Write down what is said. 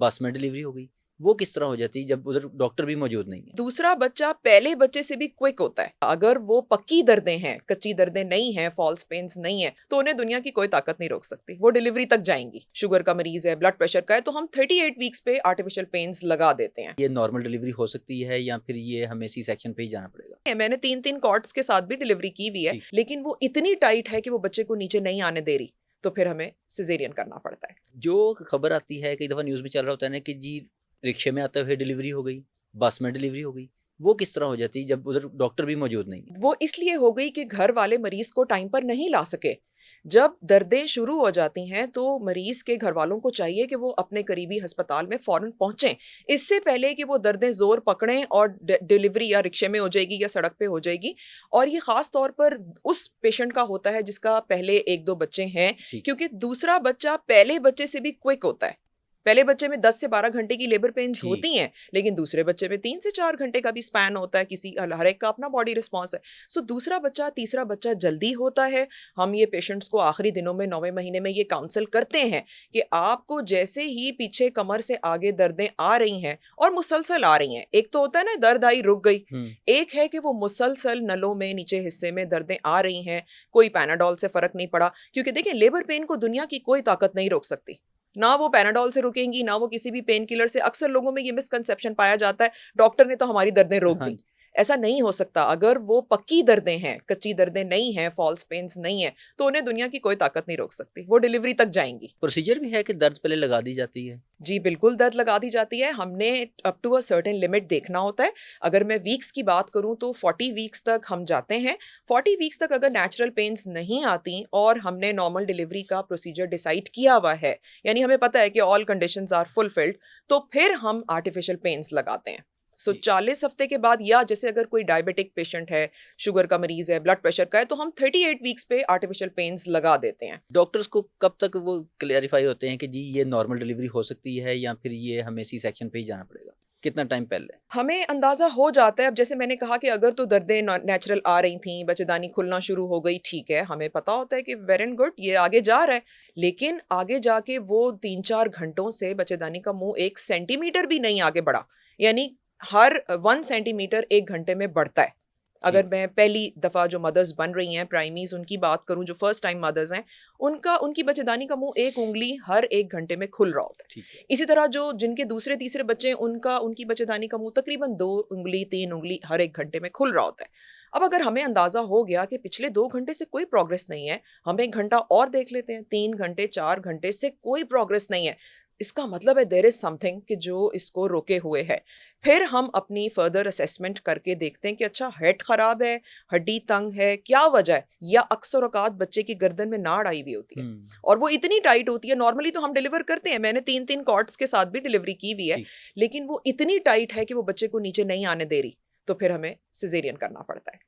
बस में डिलीवरी हो गई, वो किस तरह हो जाती है जब उधर डॉक्टर भी मौजूद नहीं है? दूसरा बच्चा पहले बच्चे से भी क्विक होता है। अगर वो पक्की दर्दें हैं, कच्ची दर्दें नहीं हैं, फॉल्स पेन्स नहीं है, तो उन्हें दुनिया की कोई ताकत नहीं रोक सकती, वो डिलीवरी तक जाएंगी। शुगर का मरीज है, ब्लड प्रेशर का है, तो हम 38 वीक्स पे आर्टिफिशियल पेन्स लगा देते हैं। ये नॉर्मल डिलीवरी हो सकती है या फिर ये हमें सी सेक्शन पे ही जाना पड़ेगा? मैंने 3-3 कॉर्ड्स के साथ भी डिलीवरी की हुई है, लेकिन वो इतनी टाइट है कि वो बच्चे को नीचे नहीं आने दे रही, तो फिर हमें सिजेरियन करना पड़ता है। जो खबर आती है, कई दफा न्यूज में चल रहा होता है ना कि जी रिक्शे में आते हुए डिलीवरी हो गई, बस में डिलीवरी हो गई, वो किस तरह हो जाती है जब उधर डॉक्टर भी मौजूद नहीं है? वो इसलिए हो गई कि घर वाले मरीज को टाइम पर नहीं ला सके। जब दर्दें शुरू हो जाती हैं तो मरीज के घर वालों को चाहिए कि वो अपने करीबी अस्पताल में फौरन पहुंचें, इससे पहले कि वो दर्दें जोर पकड़ें और डिलीवरी या रिक्शे में हो जाएगी या सड़क पे हो जाएगी। और ये खास तौर पर उस पेशेंट का होता है जिसका पहले 1-2 बच्चे हैं, क्योंकि दूसरा बच्चा पहले बच्चे से भी क्विक होता है। पहले बच्चे में 10 से 12 घंटे की लेबर पेन्स होती हैं, लेकिन दूसरे बच्चे में 3 से 4 घंटे का भी स्पैन होता है। किसी हर एक का अपना बॉडी रिस्पॉन्स है। सो दूसरा बच्चा, तीसरा बच्चा जल्दी होता है। हम ये पेशेंट्स को आखिरी दिनों में 9वें महीने में ये काउंसल करते हैं कि आपको जैसे ही पीछे कमर से आगे दर्दें आ रही हैं और मुसलसल आ रही हैं, एक तो होता है ना दर्द आई रुक गई, एक है कि वो मुसलसल नलों में नीचे हिस्से में दर्दें आ रही हैं, कोई पैनाडोल से फर्क नहीं पड़ा। क्योंकि देखिए लेबर पेन को दुनिया की कोई ताकत नहीं रोक सकती, ना वो पैनाडोल से रुकेंगी, ना वो किसी भी पेन किलर से। अक्सर लोगों में ये मिसकंसेप्शन पाया जाता है, डॉक्टर ने तो हमारी दर्दें रोक दी। ऐसा नहीं हो सकता। अगर वो पक्की दर्दें हैं, कच्ची दर्दें नहीं हैं, फॉल्स पेन्स नहीं है, तो उन्हें दुनिया की कोई ताकत नहीं रोक सकती, वो डिलीवरी तक जाएंगी। प्रोसीजर भी है कि दर्द पहले लगा दी जाती है? जी बिल्कुल, दर्द लगा दी जाती है। हमने up to a certain limit देखना होता है। अगर मैं वीक्स की बात करूं तो 40 वीक्स तक हम जाते हैं। 40 वीक्स तक अगर नेचुरल पेन्स नहीं आती और हमने नॉर्मल डिलीवरी का प्रोसीजर डिसाइड किया हुआ है, यानी हमें पता है कि ऑल कंडीशंस आर फुलफिल्ड, तो फिर हम आर्टिफिशियल पेन्स लगाते हैं। 40 हफ्ते के बाद, या जैसे अगर कोई डायबिटिक पेशेंट है, शुगर का मरीज है, ब्लड प्रेशर का है, तो हम 38 वीक्स पे आर्टिफिशियल पेन्स लगा देते हैं। डॉक्टर्स को कब तक वो क्लियरिफाई होते हैं कि जी ये नॉर्मल डिलीवरी हो सकती है या फिर ये हमें सी सेक्शन पे ही जाना पड़ेगा? कितना टाइम पहले हमें अंदाजा हो जाता है? अब जैसे मैंने कहा कि अगर तो दर्दें नेचुरल आ रही थी, बच्चेदानी खुलना शुरू हो गई, ठीक है, हमें पता होता है कि वेरी गुड, ये आगे जा रहा है। लेकिन आगे जाके वो 3-4 घंटों से बच्चेदानी का मुंह 1 सेंटीमीटर भी नहीं आगे बढ़ा, यानी हर 1 सेंटीमीटर 1 घंटे में बढ़ता है। अगर मैं पहली दफ़ा जो मदर्स बन रही हैं, प्राइमीज, उनकी बात करूं, जो फर्स्ट टाइम मदर्स हैं, उनकी बच्चेदानी का मुंह 1 उंगली हर 1 घंटे में खुल रहा होता है। इसी तरह जो जिनके दूसरे तीसरे बच्चे हैं, उनकी बच्चेदानी का मुंह तकरीबन 2 उंगली 3 उंगली हर 1 घंटे में खुल रहा होता है। अब अगर हमें अंदाजा हो गया कि पिछले 2 घंटे से कोई प्रोग्रेस नहीं है, हम 1 घंटा और देख लेते हैं, 3 घंटे 4 घंटे से कोई प्रोग्रेस नहीं है, इसका मतलब है देयर इज समथिंग कि जो इसको रोके हुए है। फिर हम अपनी फर्दर असेसमेंट करके देखते हैं कि अच्छा, हेड खराब है, हड्डी तंग है, क्या वजह है, या अक्सर औकात बच्चे की गर्दन में नाड़ आई हुई होती है और वो इतनी टाइट होती है। नॉर्मली तो हम डिलीवर करते हैं, मैंने 3-3 कॉर्ड्स के साथ भी डिलीवरी की हुई है, लेकिन वो इतनी टाइट है कि वो बच्चे को नीचे नहीं आने दे रही, तो फिर हमें सिजेरियन करना पड़ता है।